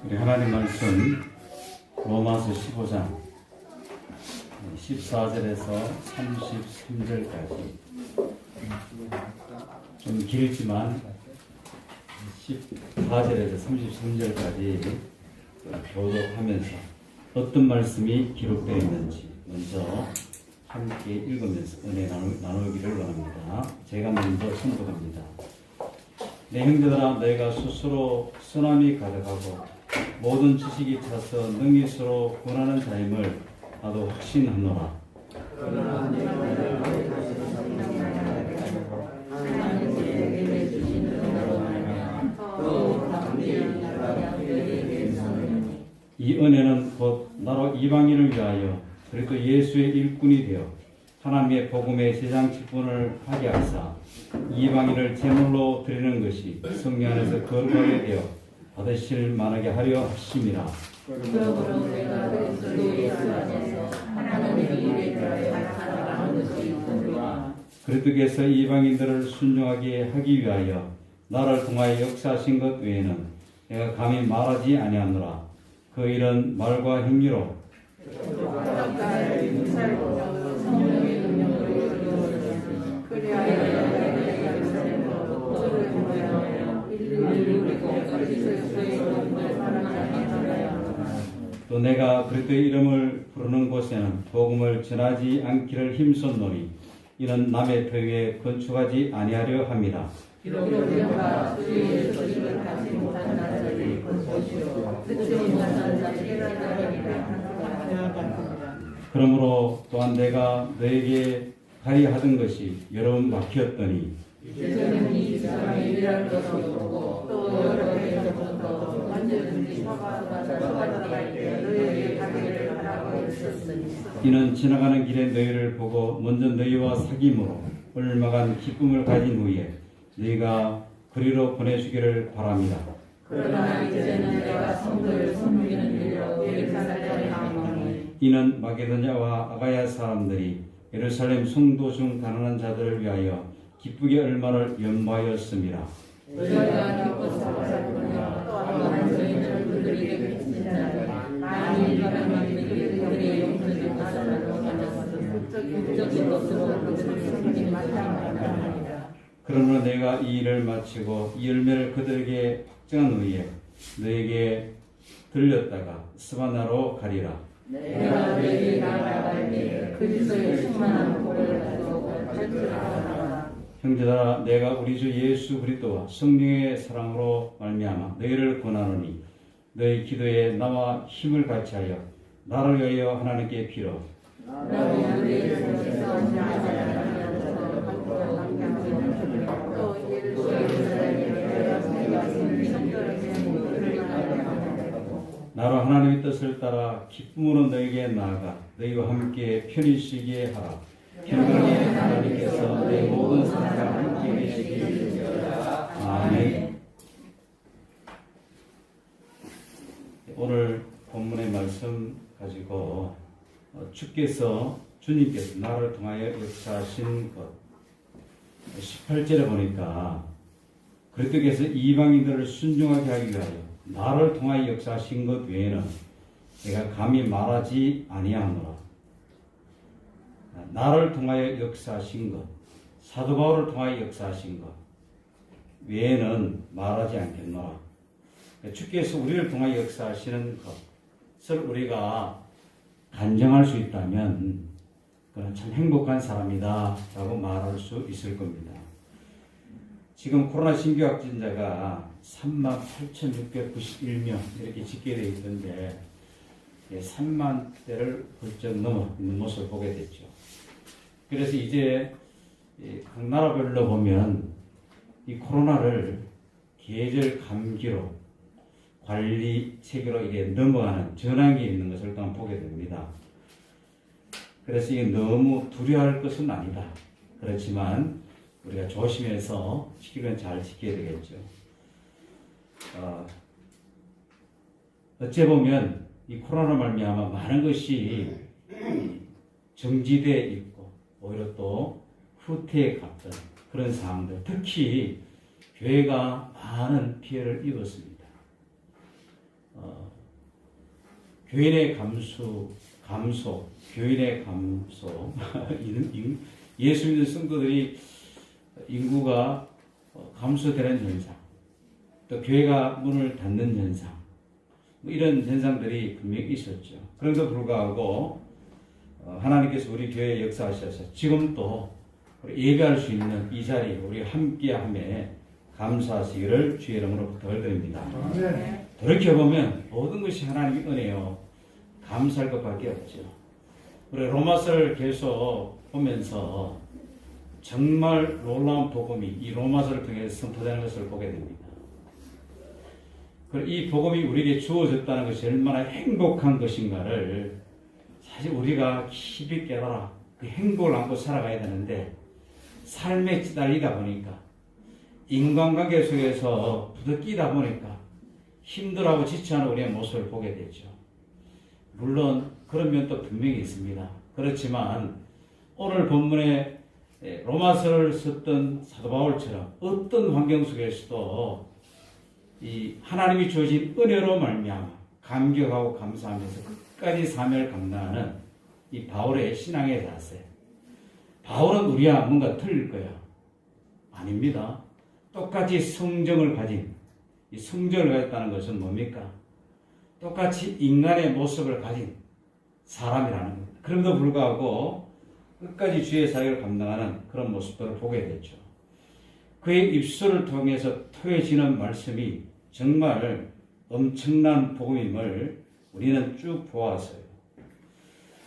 우리 하나님 말씀 로마서 15장 14절에서 33절까지 좀 길지만 14절에서 33절까지 교독하면서 어떤 말씀이 기록되어 있는지 먼저 함께 읽으면서 은혜 나누기를 원합니다. 제가 먼저 선포합니다. 내 형제들아, 너희가 스스로 선함이 가득하고 모든 지식이 차서 능히 서로 권하는 자임을 나도 확신하노라. 이 은혜는 곧 나로 이방인을 위하여 그리스도 예수의 일꾼이 되어 하나님의 복음의 제장 직분을 하게 하사 이방인을 제물로 드리는 것이 성령 안에서 거룩하게 되어 받으실 만하게 하려 하심이라. 그러므로 내가 그리스도 예수 안에서 하나님의 일에 대하여 살아가는 것이 있으므로 그리스도께서 이방인들을 순종하게 하기 위하여 나를 통하여 역사하신 것 외에는 내가 감히 말하지 아니하노라. 그 일은 말과 행위로 성령의 능력으로 이루어졌으니 그리하여 또 내가 그리스도의 이름을 부르는 곳에는 복음을 전하지 않기를 힘썼노니 이는 남의 터위에 건축하지 아니하려 함이라. 기록되어가 주의 소식을 받지 못한 자들이 것이요 듣지 못한 자들이 그러므로 또한 내가 너에게 가리하던 것이 여러 번 막혔더니 이제는 이 세상에 일할 것이 없고 또 여러 해서부터 언제든지 서가들어갈 때 너희에게 가기를 바라고 있었으니 이는 지나가는 길에 너희를 보고 먼저 너희와 사귐으로 얼마간 기쁨을 가진 후에 너희가 그리로 보내주기를 바랍니다. 그러나 이제는 내가 성도를 섬기는 일로 예루살렘에 가노니 이는 마게도냐와 아가야 사람들이 예루살렘 성도 중 가난한 자들을 위하여 기쁘게 얼마를 연보하였습니다. 너희가 기뻐서 살구나 또한 저희는 그들에게 미친 자들 많이 일하는 그들의 용서를 받아서 국적인 것으로 그들을 섬기지 마땅하니라. 그러므로 내가 이 일을 마치고 이 열매를 그들에게 확정한 후에 너에게 들렸다가 스바나로 가리라. 내가 너에게 나아갈 때 그리스도의 충만한 복을 가지고 갈 줄 알아라. 형제들아, 내가 우리 주 예수 그리스도와 성령의 사랑으로 말미암아 너희를 권하노니 너희 기도에 나와 힘을 같이하여 나를 위하여 하나님께 빌어. 나도 우리의 손에서 또 예루살렘에 나로 하나님의 뜻을 따라 기쁨으로 너에게 나아가 너희와 함께 편히 쉬게 하라. 평강의 하나님께서 내 모든 사랑과 함께 계시길 아멘. 오늘 본문의 말씀 가지고 주님께서 나를 통하여 역사하신 것 18절에 보니까 그리스도께서 이방인들을 순종하게 하기 위하여 나를 통하여 역사하신 것 외에는 내가 감히 말하지 아니하노라. 나를 통하여 역사하신 것, 사도 바울을 통하여 역사하신 것 외에는 말하지 않겠노라. 주께서 우리를 통하여 역사하시는 것을 우리가 간증할 수 있다면 그는 참 행복한 사람이다 라고 말할 수 있을 겁니다. 지금 코로나 신규 확진자가 38,691명 이렇게 집계되어 있던데 3만대를 훌쩍 넘는 모습을 보게 됐죠. 그래서 이제 각 나라별로 보면 이 코로나를 계절 감기로 관리 체계로 이게 넘어가는 전환기에 있는 것을 일단 보게 됩니다. 그래서 이게 너무 두려워할 것은 아니다. 그렇지만 우리가 조심해서 지키면 잘 지켜야 되겠죠. 어째 보면 이 코로나 말미암아 많은 것이 정지되어 있고 오히려 또 후퇴에 갔던 그런 상황들, 특히 교회가 많은 피해를 입었습니다. 교인의 교인의 감소, 예수 믿는 성도들이 인구가 감소되는 현상, 또 교회가 문을 닫는 현상, 뭐 이런 현상들이 분명히 있었죠. 그럼에도 불구하고 하나님께서 우리 교회에 역사하셔서 지금도 예배할 수 있는 이 자리에 우리 함께함에 감사하시기를 주의 이름으로 부탁을 드립니다. 돌이켜보면 모든 것이 하나님의 은혜요 감사할 것밖에 없죠. 우리 로마서를 계속 보면서 정말 놀라운 복음이 이 로마서를 통해서 선포되는 것을 보게 됩니다. 이 복음이 우리에게 주어졌다는 것이 얼마나 행복한 것인가를 사실 우리가 깊이 깨달아 그 행복을 안고 살아가야 되는데 삶에 찌달리다 보니까 인간관계 속에서 부대끼다 보니까 힘들어하고 지쳐하는 우리의 모습을 보게 되죠. 물론 그런 면도 분명히 있습니다. 그렇지만 오늘 본문에 로마서를 썼던 사도 바울처럼 어떤 환경 속에서도 이 하나님이 주어진 은혜로 말미암아 감격하고 감사하면서 끝까지 사명을 감당하는 이 바울의 신앙의 자세. 바울은 우리와 뭔가 틀릴 거야. 아닙니다. 똑같이 성정을 가진, 이 성정을 가졌다는 것은 뭡니까? 똑같이 인간의 모습을 가진 사람이라는 겁니다. 그럼에도 불구하고 끝까지 주의 사역을 감당하는 그런 모습들을 보게 되죠. 그의 입술을 통해서 토해지는 말씀이 정말 엄청난 복음임을 우리는 쭉 보았어요.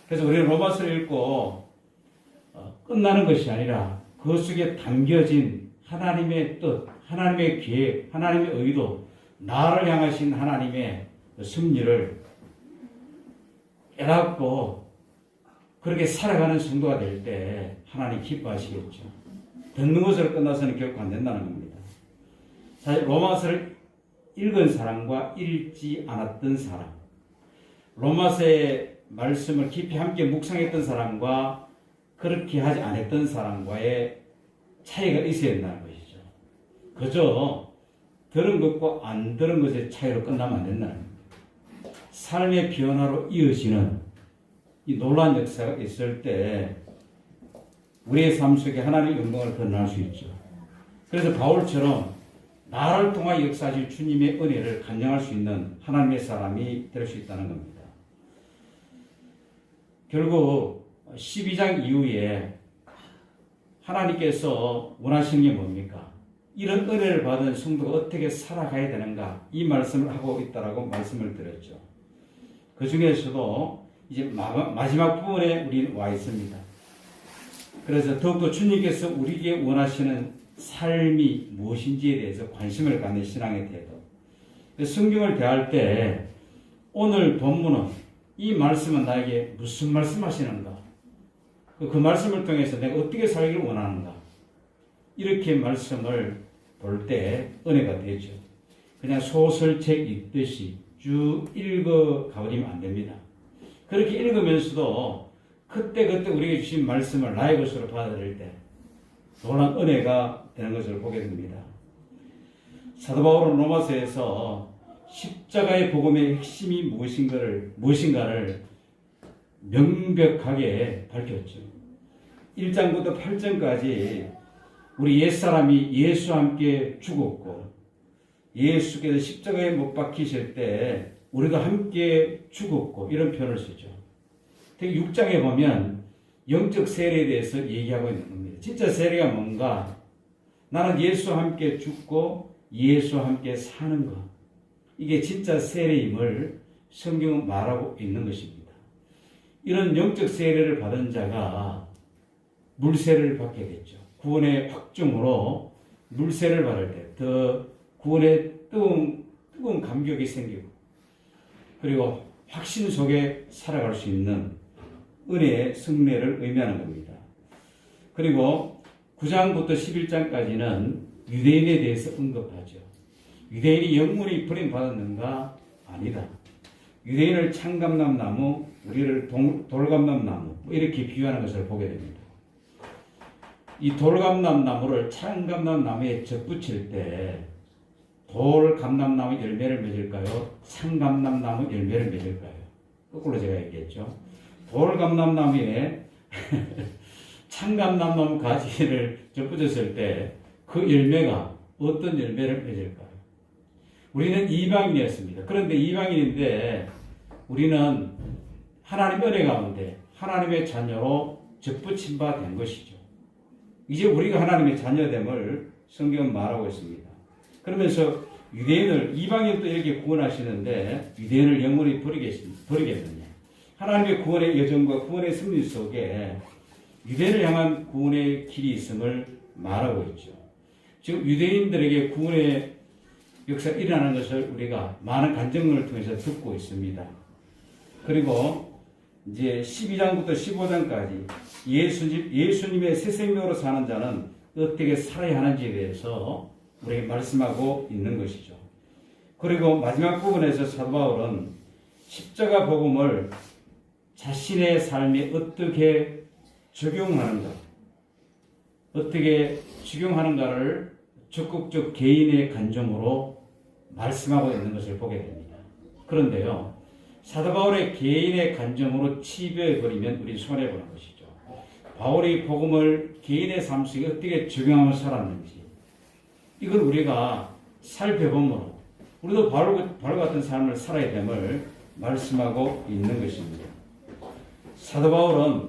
그래서 우리는 로마서를 읽고 끝나는 것이 아니라 그 속에 담겨진 하나님의 뜻, 하나님의 계획, 하나님의 의도, 나를 향하신 하나님의 섭리를 깨닫고 그렇게 살아가는 성도가 될 때 하나님 기뻐하시겠죠. 듣는 것으로 끝나서는 결코 안 된다는 겁니다. 사실 로마서를 읽은 사람과 읽지 않았던 사람, 로마서의 말씀을 깊이 함께 묵상했던 사람과 그렇게 하지 않았던 사람과의 차이가 있어야 된다는 것이죠. 그저 들은 것과 안 들은 것의 차이로 끝나면 안 된다는 겁니다. 삶의 변화로 이어지는 이 놀라운 역사가 있을 때 우리의 삶 속에 하나님의 영광을 드러날 수 있죠. 그래서 바울처럼 나를 통하여 역사하실 주님의 은혜를 간증할 수 있는 하나님의 사람이 될 수 있다는 겁니다. 결국 12장 이후에 하나님께서 원하시는 게 뭡니까? 이런 은혜를 받은 성도가 어떻게 살아가야 되는가? 이 말씀을 하고 있다라고 말씀을 드렸죠. 그 중에서도 이제 마지막 부분에 우리는 와 있습니다. 그래서 더욱더 주님께서 우리에게 원하시는 삶이 무엇인지에 대해서 관심을 갖는 신앙의 태도. 성경을 대할 때 오늘 본문은 이 말씀은 나에게 무슨 말씀하시는가? 그 말씀을 통해서 내가 어떻게 살기를 원하는가? 이렇게 말씀을 볼 때 은혜가 되죠. 그냥 소설책 읽듯이 쭉 읽어 가버리면 안 됩니다. 그렇게 읽으면서도 그때그때 우리에게 주신 말씀을 나의 것으로 받아들일 때 놀라운 은혜가 되는 것을 보게 됩니다. 사도 바울은 로마서에서 십자가의 복음의 핵심이 무엇인가를 명백하게 밝혔죠. 1장부터 8장까지 우리 옛사람이 예수와 함께 죽었고 예수께서 십자가에 못 박히실 때 우리도 함께 죽었고 이런 표현을 쓰죠. 특히 6장에 보면 영적 세례에 대해서 얘기하고 있는 겁니다. 진짜 세례가 뭔가? 나는 예수와 함께 죽고 예수와 함께 사는 것. 이게 진짜 세례임을 성경은 말하고 있는 것입니다. 이런 영적 세례를 받은 자가 물세례를 받게 됐죠. 구원의 확증으로 물세례를 받을 때 더 구원의 뜨거운 감격이 생기고 그리고 확신 속에 살아갈 수 있는 은혜의 승리를 의미하는 겁니다. 그리고 9장부터 11장까지는 유대인에 대해서 언급하죠. 유대인이 영문이 버림받았는가? 아니다. 유대인을 창감람나무, 우리를 돌감람나무 이렇게 비유하는 것을 보게 됩니다. 이 돌감람나무를 창감람나무에 접붙일 때 돌감람나무 열매를 맺을까요? 참감람나무 열매를 맺을까요? 거꾸로 제가 얘기했죠. 돌감람나무에 참감람나무 가지를 접붙였을 때 그 열매가 어떤 열매를 맺을까요? 우리는 이방인이었습니다. 그런데 이방인인데 우리는 하나님 은혜 가운데 하나님의 자녀로 접붙임 바 된 것이죠. 이제 우리가 하나님의 자녀됨을 성경은 말하고 있습니다. 그러면서 유대인을 이방인도 이렇게 구원하시는데 유대인을 영원히 버리겠느냐. 하나님의 구원의 여정과 구원의 승리 속에 유대인을 향한 구원의 길이 있음을 말하고 있죠. 지금 유대인들에게 구원의 역사가 일어나는 것을 우리가 많은 간증을 통해서 듣고 있습니다. 그리고 이제 12장부터 15장까지 예수님의 새 생명으로 사는 자는 어떻게 살아야 하는지에 대해서 우리에게 말씀하고 있는 것이죠. 그리고 마지막 부분에서 사도 바울은 십자가 복음을 자신의 삶에 어떻게 적용하는가를 적극적 개인의 간증으로 말씀하고 있는 것을 보게 됩니다. 그런데요, 사도 바울의 개인의 간증으로 치부해버리면 우리 손해보는 것이죠. 바울이 복음을 개인의 삶 속에 어떻게 적용하며 살았는지 이걸 우리가 살펴보므로 우리도 바울 같은 삶을 살아야 됨을 말씀하고 있는 것입니다. 사도 바울은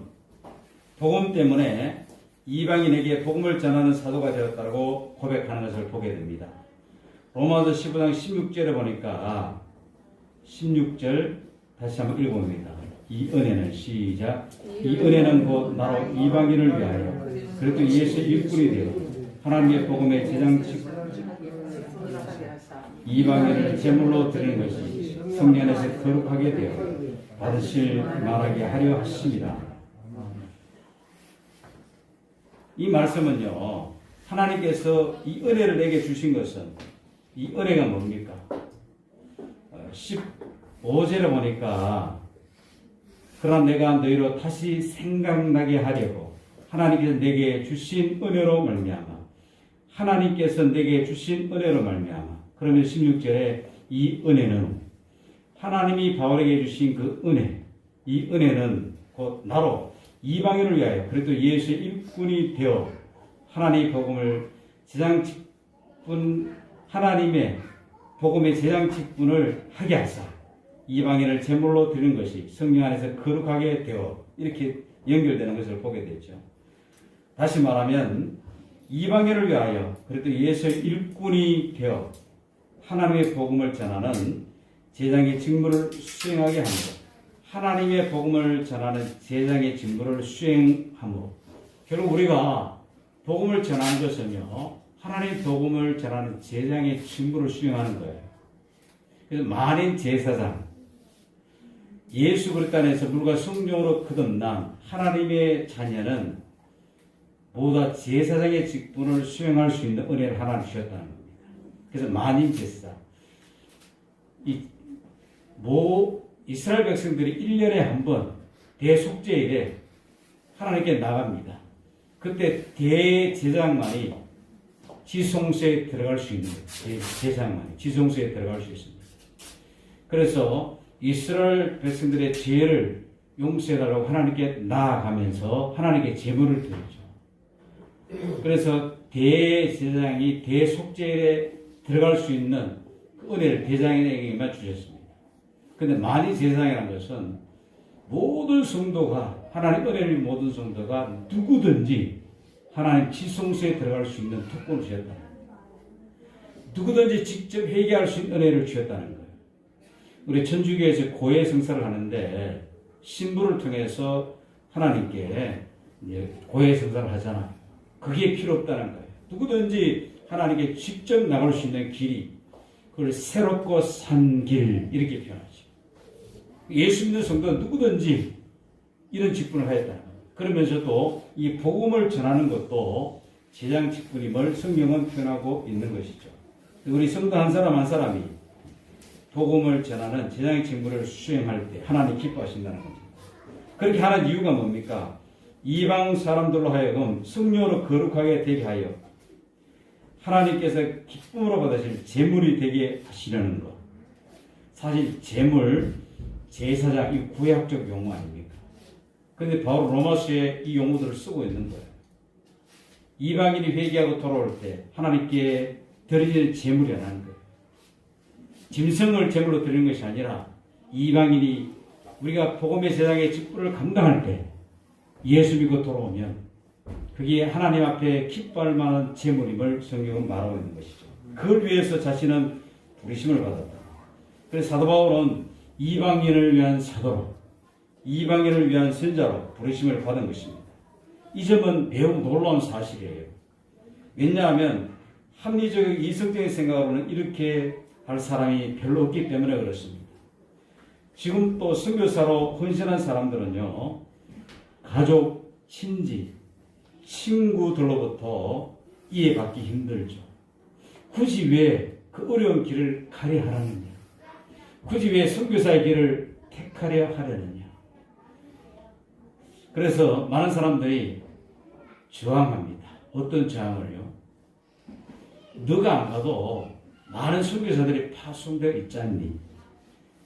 복음 때문에 이방인에게 복음을 전하는 사도가 되었다고 고백하는 것을 보게 됩니다. 로마서 15장 16절에 보니까 16절 다시 한번 읽어봅니다. 이 은혜는 시작. 이 은혜는 곧 나로 이방인을 위하여 그리스도 예수의 일꾼이 되어 하나님의 복음의 제장식 이방인을 제물로 드리는 것이 성령 안에서 거룩하게 되어 받으실 만하게 하려 하십니다. 이 말씀은요, 하나님께서 이 은혜를 내게 주신 것은 이 은혜가 뭡니까? 15절에 보니까 그러나 내가 너희로 다시 생각나게 하려고 하나님께서 내게 주신 은혜로 말미암아 하나님께서 내게 주신 은혜로 말미암아 그러면 16절에 이 은혜는 하나님이 바울에게 주신 그 은혜 이 은혜는 곧 나로 이방인을 위하여 그래도 예수의 일꾼이 되어 하나님의 복음을 하나님의 복음의 제장직분을 하게 하사 이방인을 제물로 드리는 것이 성령 안에서 거룩하게 되어 이렇게 연결되는 것을 보게 되죠. 다시 말하면 이방인을 위하여 그래도 예수의 일꾼이 되어 하나님의 복음을 전하는 제장의 직무를 수행하게 합니다. 하나님의 복음을 전하는 제장의 직무를 수행함으로 결국 우리가 복음을 전하는 것은요 하나님의 복음을 전하는 제장의 직무를 수행하는 거예요. 그래서 만인 제사장 예수 그리스도 안에서 물과 성령으로 거듭난 하나님의 자녀는 모두 제사장의 직분을 수행할 수 있는 은혜를 하나님 주셨다는 겁니다. 그래서 만인 제사장 이스라엘 백성들이 1년에 한 번 대속죄일에 하나님께 나갑니다. 그때 대제사장만이 지성소에 들어갈 수 있는 거예요. 제사장만이 지성소에 들어갈 수 있습니다. 그래서 이스라엘 백성들의 죄를 용서해달라고 하나님께 나아가면서 하나님께 제물을 드리죠. 그래서 대제사장이 대속죄일에 들어갈 수 있는 그 은혜를 대제사장에게만 주셨습니다. 그런데 만인 제사장이라는 것은 모든 성도가 하나님 은혜를 모든 성도가 누구든지 하나님 지성소에 들어갈 수 있는 특권을 주셨다는 거예요. 누구든지 직접 회개할 수 있는 은혜를 주셨다는 거예요. 우리 천주교에서 고해 성사를 하는데 신부를 통해서 하나님께 고해 성사를 하잖아요. 그게 필요 없다는 거예요. 누구든지 하나님께 직접 나갈 수 있는 길이 그걸 새롭고 산 길 이렇게 표현하죠. 예수 믿는 성도는 누구든지 이런 직분을 하였다는 거예요. 그러면서도 이 복음을 전하는 것도 제장 직분임을 성경은 표현하고 있는 것이죠. 우리 성도 한 사람 한 사람이 복음을 전하는 제장의 직분을 수행할 때 하나님 기뻐하신다는 겁니다. 그렇게 하는 이유가 뭡니까? 이방 사람들로 하여금 성령으로 거룩하게 되게 하여 하나님께서 기쁨으로 받으실 제물이 되게 하시려는 것. 사실 제물, 제사장, 이 구약적 용어 아닙니까? 근데 바로 로마서에 이 용어들을 쓰고 있는 거예요. 이방인이 회개하고 돌아올 때 하나님께 드리는 제물이라는 거예요. 짐승을 제물로 드리는 것이 아니라 이방인이 우리가 복음의 세상의 직분을 감당할 때 예수 믿고 돌아오면 그게 하나님 앞에 기뻐할 만한 제물임을 성경은 말하고 있는 것이죠. 그걸 위해서 자신은 부르심을 받았다. 그래서 사도 바울은 이방인을 위한 사도로, 이방인을 위한 선자로 부르심을 받은 것입니다. 이 점은 매우 놀라운 사실이에요. 왜냐하면 합리적 이성적인 생각으로는 이렇게 할 사람이 별로 없기 때문에 그렇습니다. 지금 또 선교사로 헌신한 사람들은요, 가족, 친지, 친구들로부터 이해받기 힘들죠. 굳이 왜 그 어려운 길을 가려 하느냐? 굳이 왜 선교사의 길을 택하려 하려느냐? 그래서 많은 사람들이 저항합니다. 어떤 저항을요? 너가 안 가도 많은 선교사들이 파송되어 있지 않니?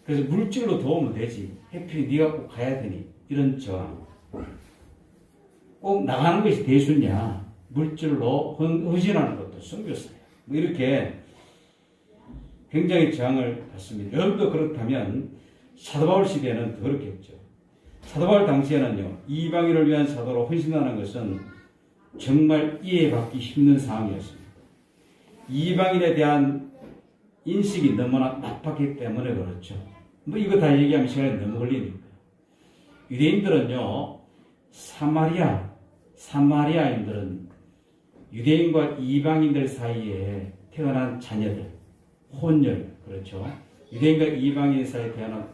그래서 물질로 도우면 되지. 해필 네가 꼭 가야 되니? 이런 저항. 꼭 나가는 것이 대수냐? 물질로 헌신하는 것도 선교사야. 뭐 이렇게 굉장히 저항을 받습니다. 여러분도 그렇다면 사도 바울 시대에는 더 그렇겠죠. 사도 바울 당시에는요, 이방인을 위한 사도로 헌신하는 것은 정말 이해받기 힘든 상황이었습니다. 이방인에 대한 인식이 너무나 나빴기 때문에 그렇죠. 뭐 이거 다 얘기하면 시간이 너무 걸리니까. 유대인들은요, 사마리아인들은 유대인과 이방인들 사이에 태어난 자녀들, 혼혈, 그렇죠. 유대인과 이방인 사이에 태어난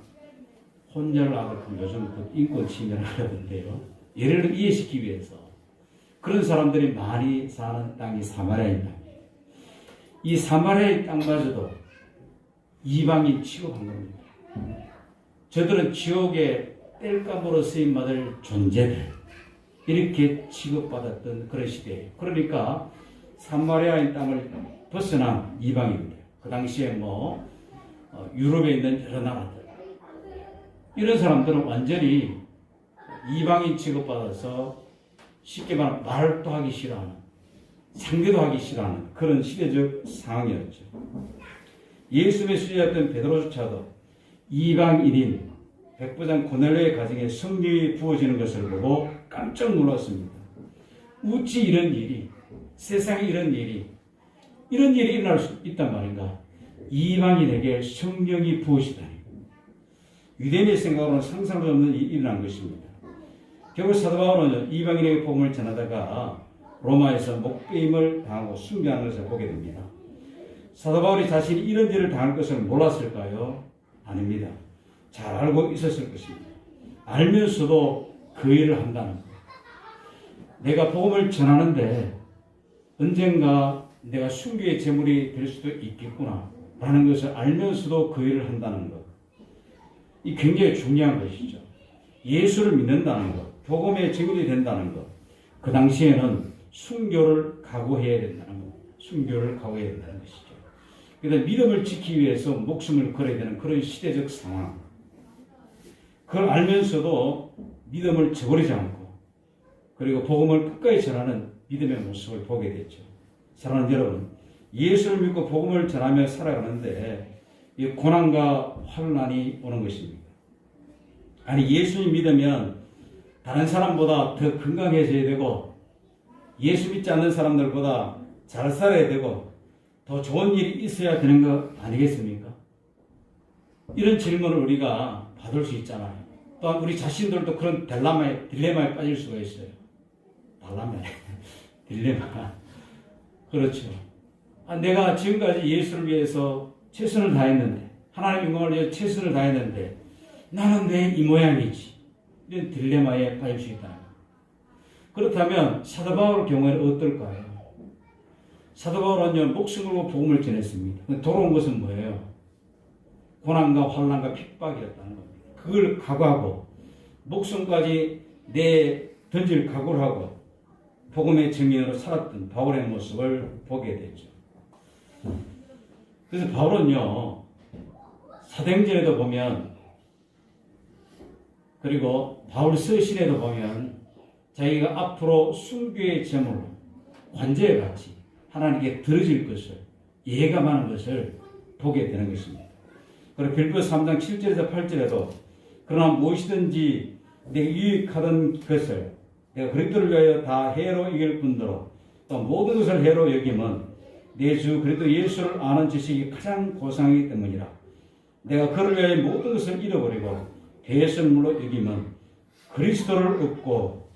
혼혈아들, 요즘 그 인권 침해를 하려던데요. 예를 이해시키기 위해서 그런 사람들이 많이 사는 땅이 사마리아인 땅이에요. 이 사마리아의 땅마저도 이방인 취급한 겁니다. 저들은 지옥의 땔감으로 쓰임받을 존재들, 이렇게 취급받았던 그런 시대예요. 그러니까 사마리아인 땅을 벗어난 이방인들, 그 당시에 유럽에 있는 여러 나라들, 이런 사람들은 완전히 이방인 취급받아서 쉽게 말하면 말도 하기 싫어하는, 상대도 하기 싫어하는 그런 시대적 상황이었죠. 예수님의 수제였던 베드로조차도 이방인인 백부장 고넬료의 가정에 성령이 부어지는 것을 보고 깜짝 놀랐습니다. 어찌 이런 일이, 세상에 이런 일이 일어날 수 있단 말인가? 이방인에게 성령이 부어지다니. 유대인의 생각으로는 상상할 수 없는 일이 일어난 것입니다. 결국 사도 바울은 이방인에게 복음을 전하다가 로마에서 목배임을 당하고 순교하는 것을 보게 됩니다. 사도 바울이 자신이 이런 일을 당할 것을 몰랐을까요? 아닙니다. 잘 알고 있었을 것입니다. 알면서도 그 일을 한다는 것. 내가 복음을 전하는데 언젠가 내가 순교의 제물이 될 수도 있겠구나 라는 것을 알면서도 그 일을 한다는 것. 이 굉장히 중요한 것이죠. 예수를 믿는다는 것, 복음의 증인이 된다는 것. 그 당시에는 순교를 각오해야 된다는 것. 순교를 각오해야 된다는 것이죠. 그래서 믿음을 지키기 위해서 목숨을 걸어야 되는 그런 시대적 상황. 그걸 알면서도 믿음을 저버리지 않고, 그리고 복음을 끝까지 전하는 믿음의 모습을 보게 됐죠. 사랑하는 여러분, 예수를 믿고 복음을 전하며 살아가는데 이 고난과 환난이 오는 것입니다. 아니, 예수님 믿으면 다른 사람보다 더 건강해져야 되고, 예수 믿지 않는 사람들보다 잘 살아야 되고, 더 좋은 일이 있어야 되는 거 아니겠습니까? 이런 질문을 우리가 받을 수 있잖아요. 또한 우리 자신들도 그런 딜레마에 빠질 수가 있어요. 딜레마. 그렇죠. 내가 지금까지 예수를 위해서 최선을 다했는데, 하나님 영광을 위해 최선을 다했는데 나는 왜 이 모양이지? 이런 딜레마에 빠질 수 있다. 그렇다면 사도 바울 경우에는 어떨까요? 사도 바울은요, 목숨을 걸고 복음을 전했습니다. 돌아온 것은 뭐예요? 고난과 환난과 핍박이었다는 겁니다. 그걸 각오하고 목숨까지 던질 각오를 하고 복음의 증인으로 살았던 바울의 모습을 보게 되죠. 그래서 바울은요, 사도행전에도 보면, 그리고 바울 서신에도 보면 자기가 앞으로 순교의 제물로 관제에 같이 하나님께 드려질 것을 예감하는 것을 보게 되는 것입니다. 그리고 빌립보서 3장 7절에서 8절에도 그러나 무엇이든지 내가 유익하던 것을 내가 그리스도를 위하여 다 해로 여길 뿐더러 또 모든 것을 해로 여김은 내 주 그리스도 예수를 아는 지식이 가장 고상이기 때문이라. 내가 그를 위하여 모든 것을 잃어버리고 대설물로 여김은 그리스도를 얻고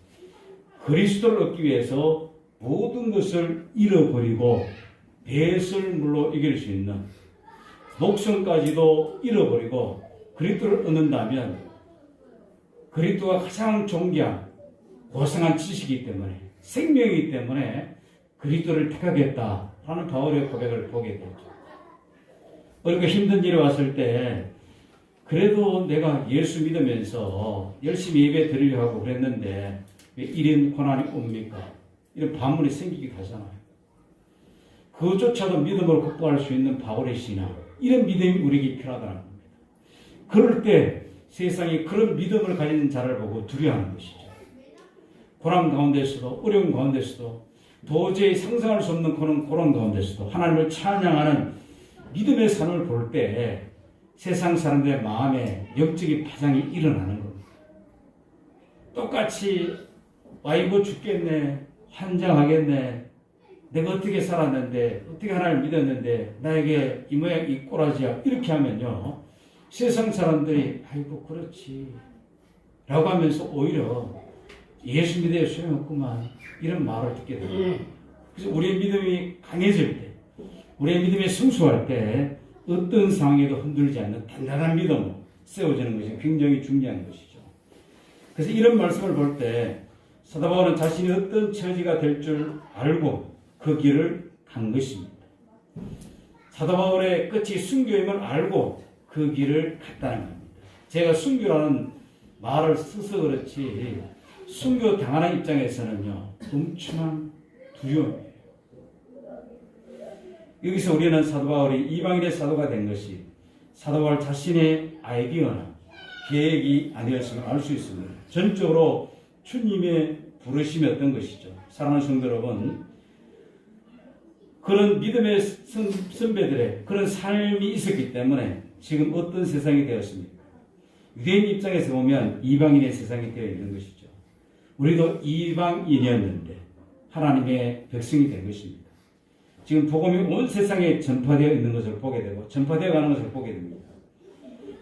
그리스도를 얻기 위해서 모든 것을 잃어버리고 대설물로 여길 수 있는 목숨까지도 잃어버리고 그리스도를 얻는다면 그리스도가 가장 존귀한 고상한 지식이기 때문에 생명이기 때문에 그리스도를 택하겠다라는 바울의 고백을 보게 되죠. 어렵고 힘든 일이 왔을 때 그래도 내가 예수 믿으면서 열심히 예배 드리려고 하고 그랬는데 왜 이런 고난이 옵니까? 이런 반문이 생기기도 하잖아요. 그것조차도 믿음으로 극복할 수 있는 바울의 신앙, 이런 믿음이 우리에게 필요하다는 겁니다. 그럴 때 세상이 그런 믿음을 가진 자를 보고 두려워하는 것이죠. 고난 가운데서도 어려운 가운데서도 도저히 상상할 수 없는 그런 가운데서도 하나님을 찬양하는 믿음의 삶을 볼 때 세상 사람들의 마음에 영적인 파장이 일어나는 겁니다. 똑같이 아이고 죽겠네, 환장하겠네, 내가 어떻게 살았는데 어떻게 하나님을 믿었는데 나에게 이 모양 이 꼬라지야 이렇게 하면요 세상 사람들이 아이고 그렇지 라고 하면서 오히려 예수 믿어야 소용없구만 이런 말을 듣게 됩니다. 그래서 우리의 믿음이 강해질 때 우리의 믿음이 성숙할 때 어떤 상황에도 흔들리지 않는 단단한 믿음으로 세워지는 것이 굉장히 중요한 것이죠. 그래서 이런 말씀을 볼 때 사도 바울은 자신이 어떤 처지가 될 줄 알고 그 길을 간 것입니다. 사도 바울의 끝이 순교임을 알고 그 길을 갔다는 겁니다. 제가 순교라는 말을 써서 그렇지 순교 당하는 입장에서는요 엄청난 두려움이에요. 여기서 우리는 사도 바울이 이방인의 사도가 된 것이 사도 바울 자신의 아이디어나 계획이 아니었음을 알 수 있습니다. 전적으로 주님의 부르심이었던 것이죠. 사랑하는 성도 여러분, 그런 믿음의 선배들의 그런 삶이 있었기 때문에 지금 어떤 세상이 되었습니까? 유대인 입장에서 보면 이방인의 세상이 되어 있는 것이죠. 우리도 이방인이었는데 하나님의 백성이 된 것입니다. 지금 복음이 온 세상에 전파되어 있는 것을 보게 되고 전파되어 가는 것을 보게 됩니다.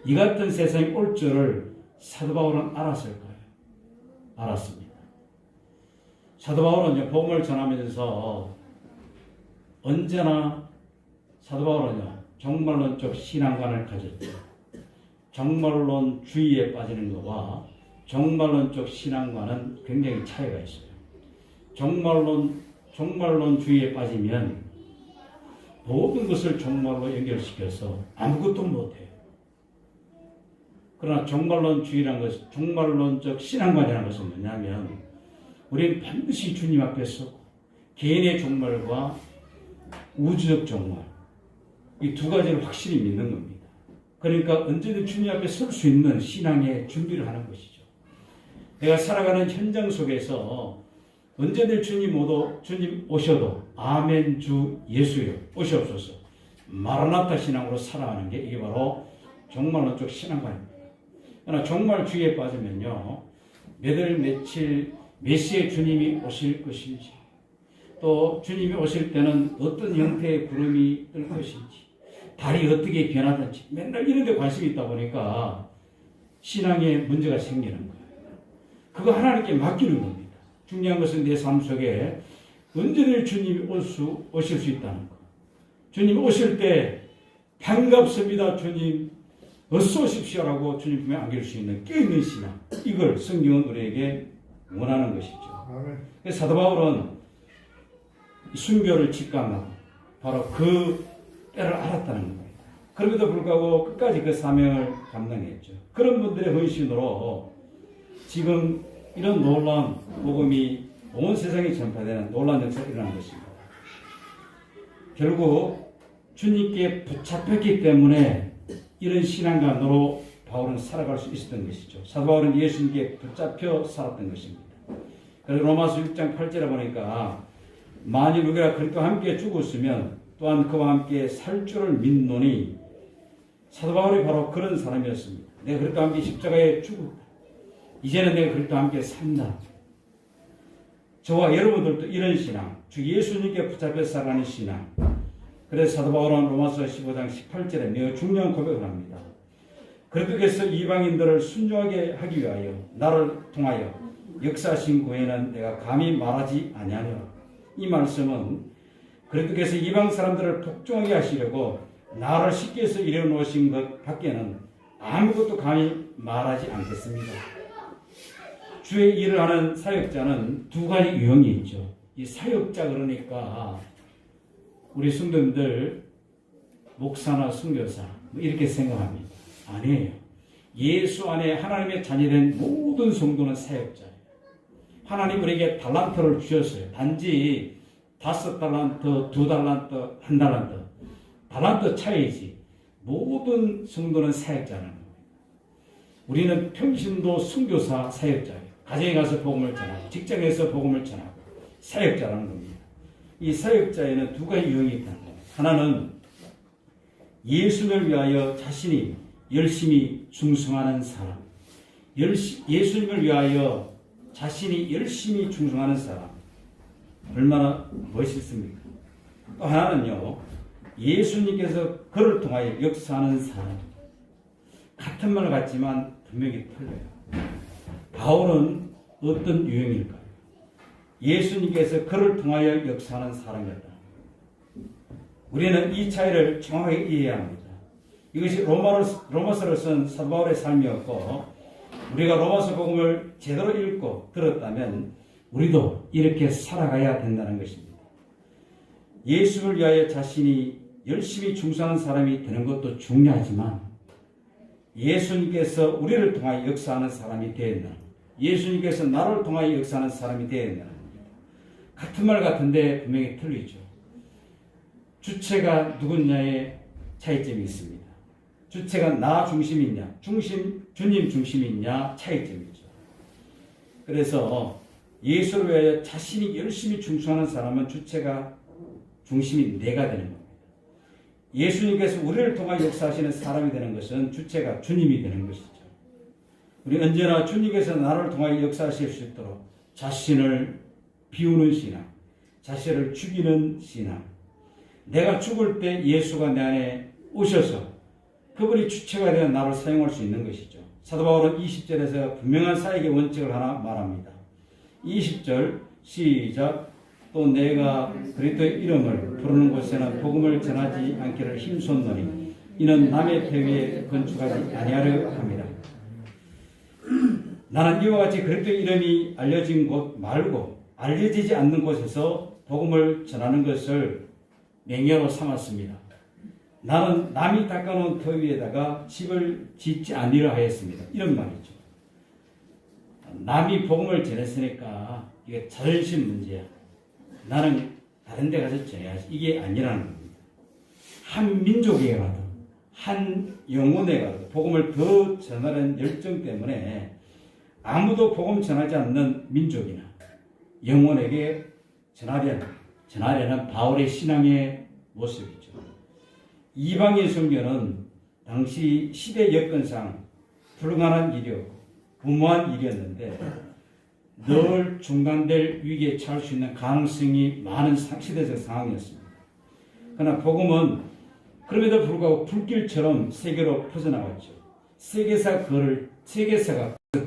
이 같은 세상이 올 줄을 사도 바울은 알았을까요? 알았습니다. 사도 바울은요 복음을 전하면서 언제나 사도 바울은요 종말론적 신앙관을 가졌죠. 종말론주의에 빠지는 것과 종말론적 신앙과는 굉장히 차이가 있어요. 종말론주의에 빠지면 모든 것을 종말로 연결시켜서 아무것도 못해요. 그러나 종말론주의라는 것은 종말론적 신앙관이라는 것은 뭐냐면 우리는 반드시 주님 앞에 서고 개인의 종말과 우주적 종말 이 두 가지를 확실히 믿는 겁니다. 그러니까 언제든 주님 앞에 설 수 있는 신앙의 준비를 하는 것이죠. 내가 살아가는 현장 속에서 언제든 주님 오셔도 아멘 주 예수여 오시옵소서 마라나타 신앙으로 살아가는 게 이게 바로 종말론적 신앙관입니다. 그러나 종말주의에 빠지면요 몇월 며칠 몇 시에 주님이 오실 것인지 또 주님이 오실 때는 어떤 형태의 구름이 뜰 것인지 달이 어떻게 변하든지 맨날 이런 데 관심이 있다 보니까 신앙에 문제가 생기는 거예요. 그거 하나님께 맡기는 겁니다. 중요한 것은 내 삶 속에 언제든 주님이 오실 수 있다는 것. 주님 오실 때 반갑습니다 주님 어서 오십시오라고 주님 품에 안길 수 있는 깨어있는 신앙 이걸 성경은 우리에게 원하는 것이죠. 그래서 사도 바울은 순교를 직감하고 바로 그 때를 알았다는 겁니다. 그럼에도 불구하고 끝까지 그 사명을 감당했죠. 그런 분들의 헌신으로 지금 이런 놀라운 복음이 온 세상에 전파되는 놀라운 역사가 일어난 것입니다. 결국 주님께 붙잡혔기 때문에 이런 신앙관으로 바울은 살아갈 수 있었던 것이죠. 사도 바울은 예수님께 붙잡혀 살았던 것입니다. 그래서 로마서 6장 8절에 보니까 만일 우리가 그리스도와 함께 죽었으면 또한 그와 함께 살 줄을 믿노니, 사도 바울이 바로 그런 사람이었습니다. 내가 그리스도와 함께 십자가에 죽었다. 이제는 내가 그리스도와 함께 산다. 저와 여러분들도 이런 신앙, 주 예수님께 붙잡혀 살아가는 신앙. 그래서 사도 바울은 로마서 15장 18절에 매우 중요한 고백을 합니다. 그리스도께서 이방인들을 순종하게 하기 위하여 나를 통하여 역사하신 후에는 내가 감히 말하지 아니하노라. 이 말씀은 그리스도께서 이방 사람들을 복종하게 하시려고 나를 쉽게 해서 이뤄놓으신 것 밖에는 아무것도 감히 말하지 않겠습니다. 주의 일을 하는 사역자는 두 가지 유형이 있죠. 이 사역자, 그러니까 우리 성도님들 목사나 선교사 이렇게 생각합니다. 아니에요. 예수 안에 하나님의 자녀된 모든 성도는 사역자예요. 하나님 우리에게 달란트를 주셨어요. 단지 5달란트, 2달란트, 1달란트, 달란트 차이지 모든 성도는 사역자라는 거예요. 우리는 평신도 선교사 사역자예요. 가정에 가서 복음을 전하고 직장에서 복음을 전하고 사역자라는 겁니다. 이 사역자에는 두 가지 유형이 있다는 거예요. 하나는 예수님을 위하여 자신이 열심히 충성하는 사람, 예수님을 위하여 자신이 열심히 충성하는 사람, 얼마나 멋있습니까? 또 하나는요, 예수님께서 그를 통하여 역사하는 사람. 같은 말 같지만 분명히 틀려요. 바울은 어떤 유형일까요? 예수님께서 그를 통하여 역사하는 사람이었다. 우리는 이 차이를 정확하게 이해해야 합니다. 이것이 로마서를 쓴 사도 바울의 삶이었고, 우리가 로마서 복음을 제대로 읽고 들었다면 우리도 이렇게 살아가야 된다는 것입니다. 예수를 위하여 자신이 열심히 충성하는 사람이 되는 것도 중요하지만, 예수님께서 우리를 통하여 역사하는 사람이 되어야 된다. 예수님께서 나를 통하여 역사하는 사람이 되어야 된다. 같은 말 같은데 분명히 틀리죠. 주체가 누구냐에 차이점이 있습니다. 주체가 나 중심이냐, 주님 중심이냐 차이점이죠. 그래서 예수를 위하여 자신이 열심히 충성하는 사람은 주체가 중심이 내가 되는 겁니다. 예수님께서 우리를 통하여 역사하시는 사람이 되는 것은 주체가 주님이 되는 것이죠. 우리 언제나 주님께서 나를 통하여 역사하실 수 있도록 자신을 비우는 신앙, 자신을 죽이는 신앙. 내가 죽을 때 예수가 내 안에 오셔서 그분이 주체가 되어 나를 사용할 수 있는 것이죠. 사도 바울은 20절에서 분명한 사역의 원칙을 하나 말합니다. 20절 시작. 또 내가 그리스도의 이름을 부르는 곳에는 복음을 전하지 않기를 힘썼노니 이는 남의 폐위에 건축하지 아니하려 합니다. 나는 이와 같이 그리스도의 이름이 알려진 곳 말고 알려지지 않는 곳에서 복음을 전하는 것을 맹약으로 삼았습니다. 나는 남이 닦아놓은 터 위에다가 집을 짓지 않으려 하였습니다. 이런 말이죠. 남이 복음을 전했으니까 이게 자존심 문제야. 나는 다른 데 가서 전해야지. 이게 아니라는 겁니다. 한 민족에 가도 한 영혼에 가도 복음을 더 전하는 열정 때문에 아무도 복음 전하지 않는 민족이나 영혼에게 전하려는 바울의 신앙의 모습이죠. 이방인 선교는 당시 시대 여건상 불가능한 일이었고 무모한 일이었는데 늘 중단될 위기에 처할 수 있는 가능성이 많은 시대적 상황이었습니다. 그러나 복음은 그럼에도 불구하고 불길처럼 세계로 퍼져나갔죠. 세계사가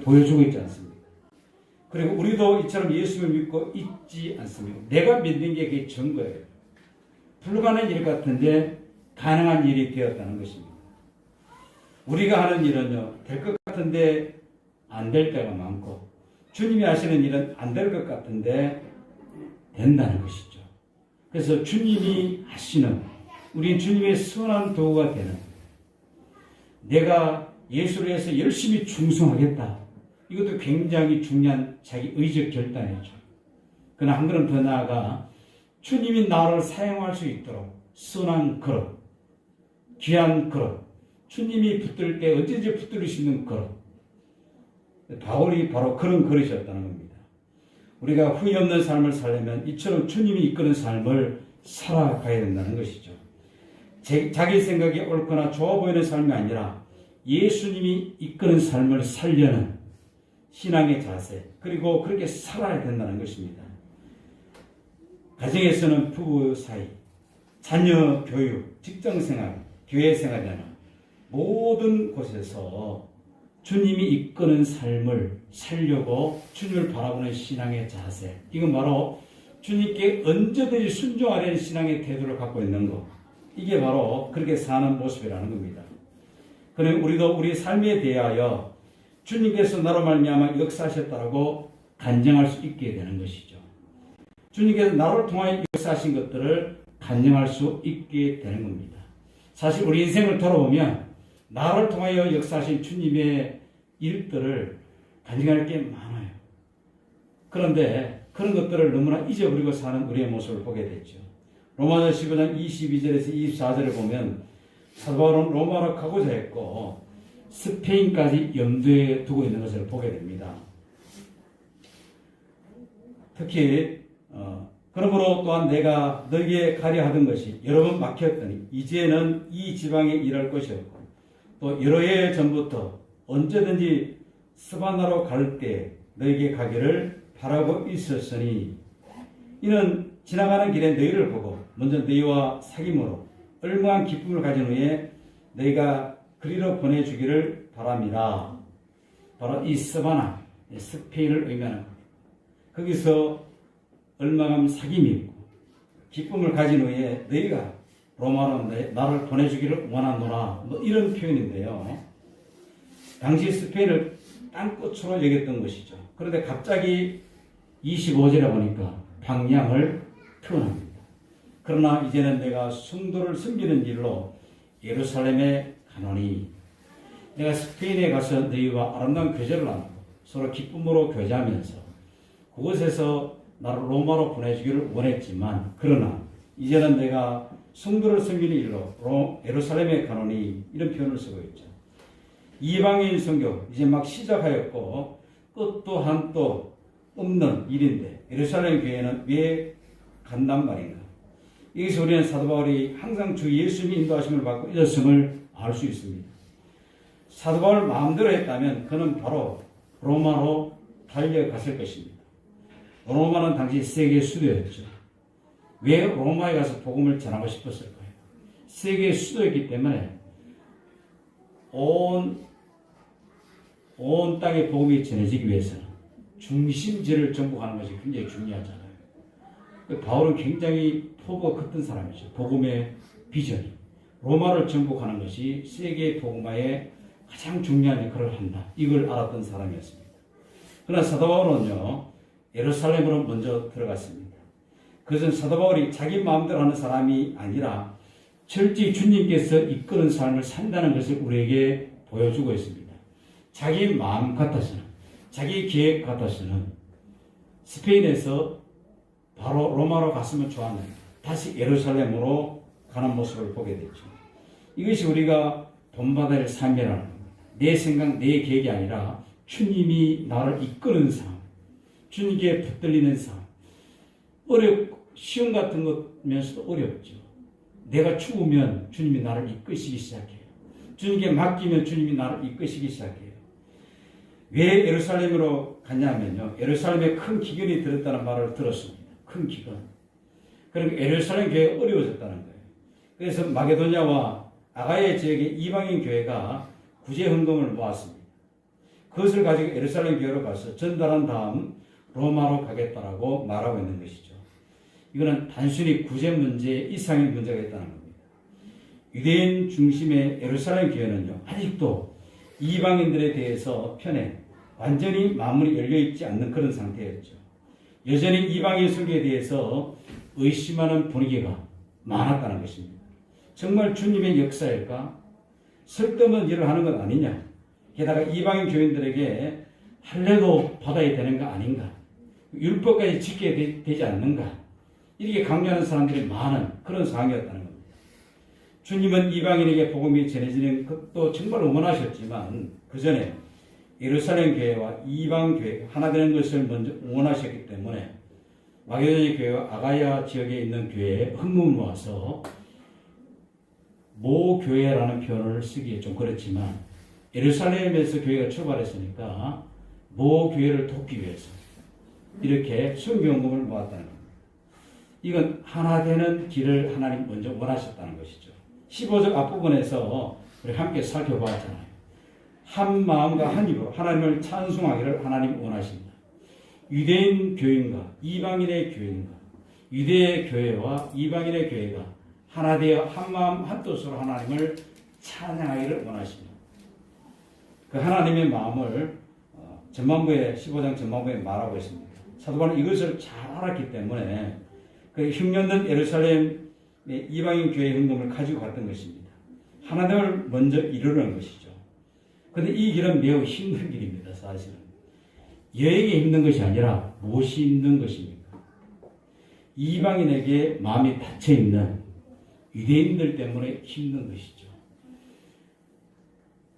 보여주고 있지 않습니까? 그리고 우리도 이처럼 예수를 믿고 있지 않습니까? 내가 믿는 게 그게 증거예요. 불가능한 일 같은데 가능한 일이 되었다는 것입니다. 우리가 하는 일은요, 될 것 같은데 안 될 때가 많고, 주님이 하시는 일은 안 될 것 같은데 된다는 것이죠. 그래서 주님이 하시는, 우린 주님의 선한 도구가 되는, 내가 예수를 위해서 열심히 충성하겠다. 이것도 굉장히 중요한 자기 의적 결단이죠. 그러나 한 걸음 더 나아가 주님이 나를 사용할 수 있도록 선한 그릇, 귀한 그릇, 주님이 붙들 때 언제든지 붙들 수 있는 그릇. 바울이 바로 그런 그릇이었다는 겁니다. 우리가 후회 없는 삶을 살려면 이처럼 주님이 이끄는 삶을 살아가야 된다는 것이죠. 자기 생각이 옳거나 좋아 보이는 삶이 아니라 예수님이 이끄는 삶을 살려는 신앙의 자세, 그리고 그렇게 살아야 된다는 것입니다. 가정에서는 부부 사이, 자녀 교육, 직장생활, 교회생활이나 모든 곳에서 주님이 이끄는 삶을 살려고 주님을 바라보는 신앙의 자세, 이건 바로 주님께 언제든지 순종하려는 신앙의 태도를 갖고 있는 것, 이게 바로 그렇게 사는 모습이라는 겁니다. 그러면 우리도 우리 삶에 대하여 주님께서 나로 말미암아 역사하셨다라고 간증할 수 있게 되는 것이죠. 주님께서 나를 통하여 역사하신 것들을 간증할 수 있게 되는 겁니다. 사실 우리 인생을 돌아보면 나를 통하여 역사하신 주님의 일들을 간증할 게 많아요. 그런데 그런 것들을 너무나 잊어버리고 사는 우리의 모습을 보게 됐죠. 로마서 15장 22절에서 24절을 보면 사도 바울은 로마로 가고자 했고 스페인까지 염두에 두고 있는 것을 보게 됩니다. 특히 그러므로 또한 내가 너희에게 가려 하던 것이 여러 번 막혔더니 이제는 이 지방에 일할 것이 없고 또 여러 해 전부터 언제든지 스바나로 갈 때 너희에게 가기를 바라고 있었으니 이는 지나가는 길에 너희를 보고 먼저 너희와 사귐으로 얼마한 기쁨을 가진 후에 너희가 그리로 보내주기를 바랍니다. 바로 이 스바나, 스페인을 의미하는 겁니다. 거기서 얼마간 사귐이 있고 기쁨을 가진 후에 너희가 로마로 나를 보내주기를 원하노라, 뭐 이런 표현인데요. 당시 스페인을 땅끝으로 여겼던 것이죠. 그런데 갑자기 25절에 보니까 방향을 틀어납니다. 그러나 이제는 내가 성도를 섬기는 일로 예루살렘에 가노니 내가 스페인에 가서 너희와 아름다운 교제를 나누고 서로 기쁨으로 교제하면서 그곳에서 나를 로마로 보내주기를 원했지만 그러나 이제는 내가 성도를 섬기는 일로 예루살렘에 가노니 이런 표현을 쓰고 있죠. 이방인 선교 이제 막 시작하였고 끝도 한도 없는 일인데 예루살렘 교회는 왜 간단 말인가? 여기서 우리는 사도 바울이 항상 주 예수님의 인도하심을 받고 있었음을 알 수 있습니다. 사도 바울 마음대로 했다면 그는 바로 로마로 달려갔을 것입니다. 로마는 당시 세계 수도였죠. 왜 로마에 가서 복음을 전하고 싶었을까요? 세계 수도였기 때문에 온 땅에 복음이 전해지기 위해서는 중심지를 정복하는 것이 굉장히 중요하잖아요. 바울은 굉장히 포부가 컸던 사람이죠. 복음의 비전이. 로마를 정복하는 것이 세계 복음화에 가장 중요한 역할을 한다. 이걸 알았던 사람이었습니다. 그러나 사도 바울은요, 예루살렘으로 먼저 들어갔습니다. 그것은 사도 바울이 자기 마음대로 하는 사람이 아니라 철저히 주님께서 이끄는 삶을 산다는 것을 우리에게 보여주고 있습니다. 자기 마음 같아서는, 자기 계획 같아서는 스페인에서 바로 로마로 갔으면 좋았는데 다시 예루살렘으로 가는 모습을 보게 됐죠. 이것이 우리가 본받아야 할 삶이라는 겁니다. 내 생각, 내 계획이 아니라 주님이 나를 이끄는 삶, 주님께 붙들리는 삶. 시험 같은 것면서도 어렵죠. 내가 죽으면 주님이 나를 이끄시기 시작해요. 주님께 맡기면 주님이 나를 이끄시기 시작해요. 왜 예루살렘으로 갔냐면요, 예루살렘에 큰 기근이 들었다는 말을 들었습니다. 큰 기근. 그러니까 예루살렘 교회가 어려워졌다는 거예요. 그래서 마게도냐와 아가야 지역의 이방인 교회가 구제 헌금을 모았습니다. 그것을 가지고 예루살렘 교회로 가서 전달한 다음 로마로 가겠다라고 말하고 있는 것이죠. 이거는 단순히 구제 문제 이상의 문제가 있다는 겁니다. 유대인 중심의 예루살렘 교회는요, 아직도 이방인들에 대해서 편에 완전히 마음이 열려있지 않는 그런 상태였죠. 여전히 이방인 선교에 대해서 의심하는 분위기가 많았다는 것입니다. 정말 주님의 역사일까? 쓸데없는 일을 하는 것 아니냐? 게다가 이방인 교인들에게 할례도 받아야 되는 거 아닌가? 율법까지 지켜야 되지 않는가? 이렇게 강요하는 사람들이 많은 그런 상황이었다는 겁니다. 주님은 이방인에게 복음이 전해지는 것도 정말 응원하셨지만 그 전에 예루살렘 교회와 이방 교회 하나 되는 것을 먼저 응원하셨기 때문에 마게도냐 교회와 아가야 지역에 있는 교회에 흥분을 모아서 모교회라는 표현을 쓰기에 좀 그렇지만 예루살렘에서 교회가 출발했으니까 모교회를 돕기 위해서 이렇게 순교헌금을 모았다는 겁니다. 이건 하나 되는 길을 하나님 먼저 원하셨다는 것이죠. 15절 앞부분에서 우리 함께 살펴보았잖아요. 한 마음과 한 입으로 하나님을 찬송하기를 하나님 원하십니다. 유대인 교인과 이방인의 교인과 유대의 교회와 이방인의 교회가 하나 되어 한 마음 한 뜻으로 하나님을 찬양하기를 원하십니다. 그 하나님의 마음을 전반부에 15장 전반부에 말하고 있습니다. 사도 바울은 이것을 잘 알았기 때문에 그 흉년된 예루살렘 이방인 교회 헌금을 가지고 갔던 것입니다. 하나됨을 먼저 이루는 것이죠. 그런데 이 길은 매우 힘든 길입니다. 사실은 여행이 힘든 것이 아니라 무엇이 힘든 것입니까? 이방인에게 마음이 닫혀 있는 유대인들 때문에 힘든 것이죠.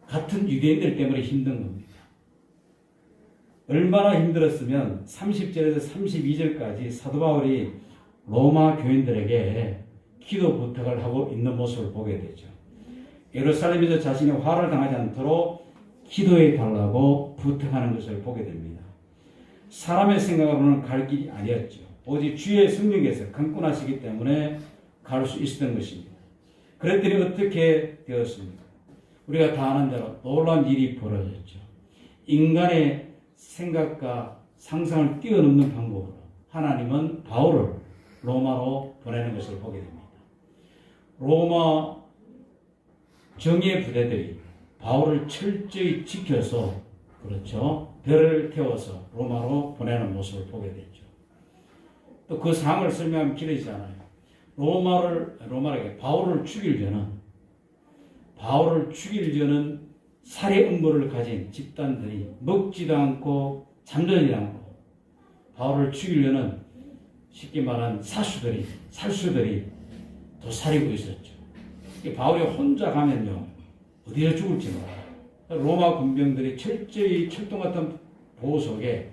같은 유대인들 때문에 힘든 겁니다. 얼마나 힘들었으면 30절에서 32절까지 사도 바울이 로마 교인들에게 기도 부탁을 하고 있는 모습을 보게 되죠. 예루살렘에서 자신의 화를 당하지 않도록 기도해 달라고 부탁하는 것을 보게 됩니다. 사람의 생각으로는 갈 길이 아니었죠. 오직 주의 성령께서 강권하시기 때문에 갈 수 있었던 것입니다. 그랬더니 어떻게 되었습니까? 우리가 다 아는 대로 놀라운 일이 벌어졌죠. 인간의 생각과 상상을 뛰어넘는 방법으로 하나님은 바울을 로마로 보내는 것을 보게 됩니다. 로마 정예 부대들이 바울을 철저히 지켜서 그렇죠. 배를 태워서 로마로 보내는 모습을 보게 됐죠. 또 그 상황을 설명하면 길어지잖아요. 로마에게 바울을 죽일 저는 살해 음모를 가진 집단들이 먹지도 않고 잠자지 않고 바울을 죽이려는 쉽게 말하는 살수들이 도사리고 있었죠. 바울이 혼자 가면요 어디서 죽을지 몰라요. 로마 군병들이 철저히 철동 같은 보호 속에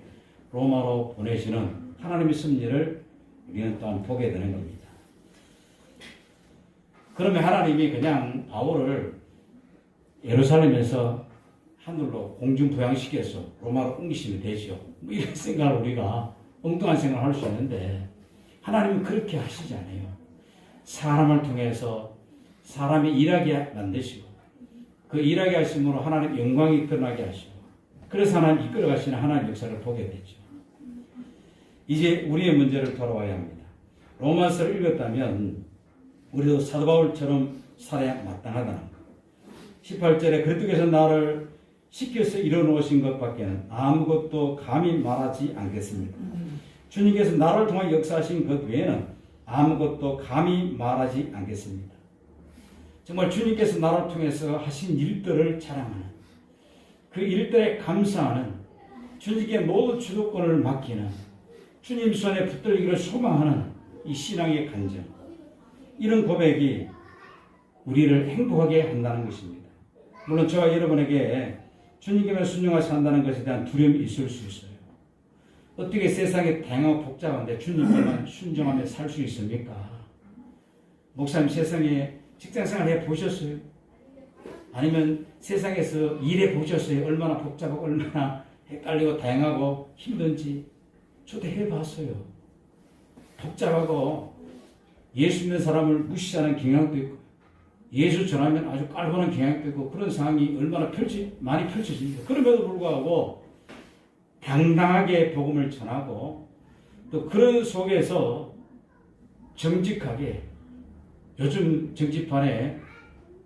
로마로 보내시는 하나님의 섭리를 우리는 또한 보게 되는 겁니다. 그러면 하나님이 그냥 바울을 예루살렘에서 하늘로 공중 부양시켜서 로마로 옮기시면 되죠. 뭐 이런 생각을 우리가 엉뚱한 생각을 할 수 있는데 하나님은 그렇게 하시지 않아요. 사람을 통해서 사람이 일하게 만드시고 그 일하게 하심으로 하나님 영광이 드러나게 하시고 그래서 하나님 이끌어 가시는 하나님 역사를 보게 되죠. 이제 우리의 문제를 돌아와야 합니다. 로마서를 읽었다면 우리도 사도 바울처럼 살아야 마땅하다는 것. 18절에 그리스도께서 나를 시켜서 이뤄놓으신 것밖에는 아무것도 감히 말하지 않겠습니다. 주님께서 나를 통해 역사하신 것 외에는 아무것도 감히 말하지 않겠습니다. 정말 주님께서 나를 통해서 하신 일들을 자랑하는 그 일들에 감사하는 주님께 모든 주도권을 맡기는 주님 손에 붙들리기를 소망하는 이 신앙의 간증 이런 고백이 우리를 행복하게 한다는 것입니다. 물론 저와 여러분에게 주님께만 순종하셔 한다는 것에 대한 두려움이 있을 수 있어요. 어떻게 세상에 다양하고 복잡한데 주님께만 순종하며 살 수 있습니까? 목사님 세상에 직장생활 해보셨어요? 아니면 세상에서 일해 보셨어요? 얼마나 복잡하고 얼마나 헷갈리고 다양하고 힘든지 저도 해봤어요. 복잡하고 예수 믿는 사람을 무시하는 경향도 있고 예수 전하면 아주 깔보는 경향도 있고 그런 상황이 얼마나 많이 펼쳐집니다. 그럼에도 불구하고 당당하게 복음을 전하고 또 그런 속에서 정직하게 요즘 정치판에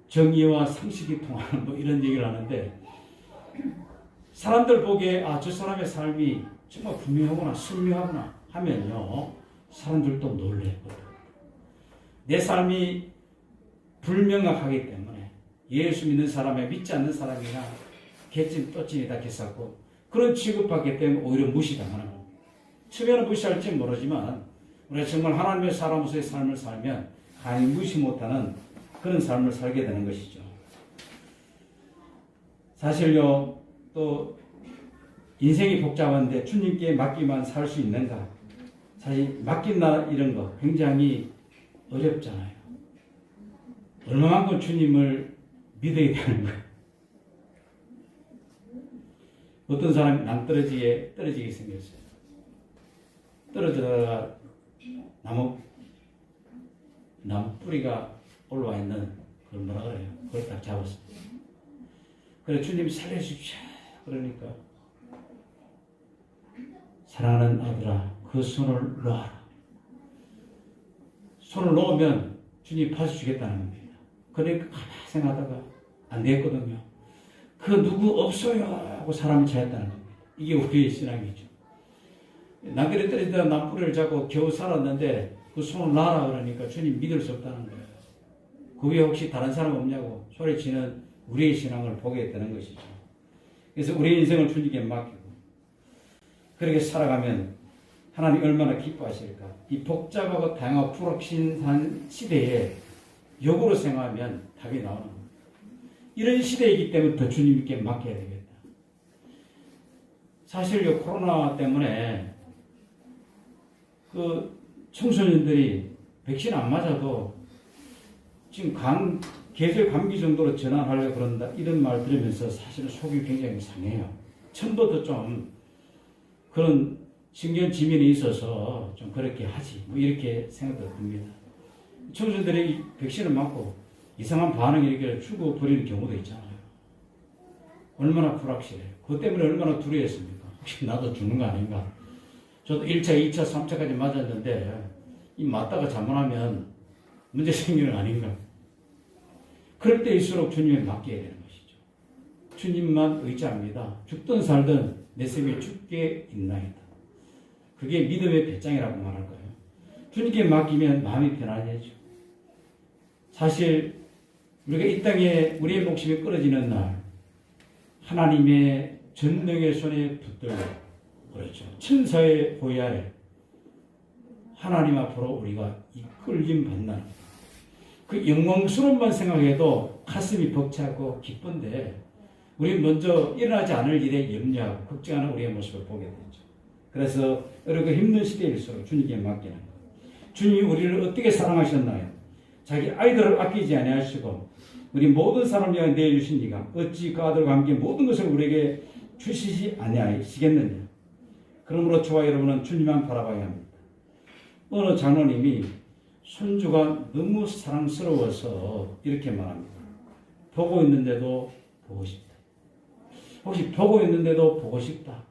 정의와 상식이 통하는 뭐 이런 얘기를 하는데 사람들 보기에 저 사람의 삶이 정말 분명하구나 선명하구나 하면요 사람들도 놀래거든. 내 삶이 불명확하기 때문에 예수 믿는 사람에 믿지 않는 사람이나 개찐 또찐이 다 개쌌고 그런 취급받기 때문에 오히려 무시당하는 겁니다. 처음에는 무시할지 모르지만 우리가 정말 하나님의 사람으로서의 삶을 살면 감히 무시 못하는 그런 삶을 살게 되는 것이죠. 사실요, 또 인생이 복잡한데 주님께 맡기만 살 수 있는가? 사실 맡긴다 이런 거 굉장히 어렵잖아요. 얼마만큼 주님을 믿어야 되는 거예요. 어떤 사람이 떨어지게 생겼어요. 떨어지다가 나무 뿌리가 올라와 있는 그걸 뭐라 그래요? 그걸 딱 잡았어요. 그래 주님이 살려주십시오. 그러니까 사랑하는 아들아 그 손을 놓아라. 손을 놓으면 주님이 파주시겠다는 겁니다. 그러니까 가만히 생각하다가 안 되겠거든요. 그 누구 없어요 하고 사람을 찾았다는 겁니다. 이게 우리의 신앙이죠. 남길에 떨어지다 남뿌리를 잡고 겨우 살았는데 그 손을 놔라 그러니까 주님 믿을 수 없다는 거예요. 그 위에 혹시 다른 사람 없냐고 소리치는 우리의 신앙을 보게 되는 것이죠. 그래서 우리의 인생을 주님께 맡기고 그렇게 살아가면 하나님 얼마나 기뻐하실까. 이 복잡하고 다양하고 불확실한 시대에 역으로 생각하면 답이 나오는 겁니다. 이런 시대이기 때문에 더 주님께 맡겨야 되겠다. 사실 이 코로나 때문에 그 청소년들이 백신 안 맞아도 지금 계절 감기 정도로 전환하려고 그런다 이런 말 들으면서 사실은 속이 굉장히 상해요. 처음부터 좀 그런 신경 지면이 있어서 좀 그렇게 하지 뭐 이렇게 생각도 듭니다. 청소년들이 백신을 맞고 이상한 반응이 이렇게 죽어버리는 경우도 있잖아요. 얼마나 불확실해요. 그것 때문에 얼마나 두려웠습니까? 혹시 나도 죽는 거 아닌가? 저도 1차, 2차, 3차까지 맞았는데 이 맞다가 잘못하면 문제 생기는 거 아닌가? 그럴 때일수록 주님에 맡겨야 되는 것이죠. 주님만 의지합니다. 죽든 살든 내 생에 죽게 있나이다. 그게 믿음의 배짱이라고 말할 거예요. 주님께 맡기면 마음이 편안해져. 사실 우리가 이 땅에 우리의 목숨이 끊어지는 날 하나님의 전능의 손에 붙들고 그렇죠. 천사의 보호 아래 하나님 앞으로 우리가 이끌림 받는 그 영광스러움만 생각해도 가슴이 벅차고 기쁜데 우리 먼저 일어나지 않을 일에 염려하고 걱정하는 우리의 모습을 보게 되죠. 그래서 어렵고 힘든 시대일수록 주님께 맡기는 것. 주님이 우리를 어떻게 사랑하셨나요? 자기 아이들을 아끼지 아니하시고 우리 모든 사람을 위하여 내주신 이가 어찌 그 아들과 함께 모든 것을 우리에게 주시지 아니하시겠느냐. 그러므로 저와 여러분은 주님만 바라봐야 합니다. 어느 장로님이 손주가 너무 사랑스러워서 이렇게 말합니다. 보고 있는데도 보고 싶다. 혹시 보고 있는데도 보고 싶다.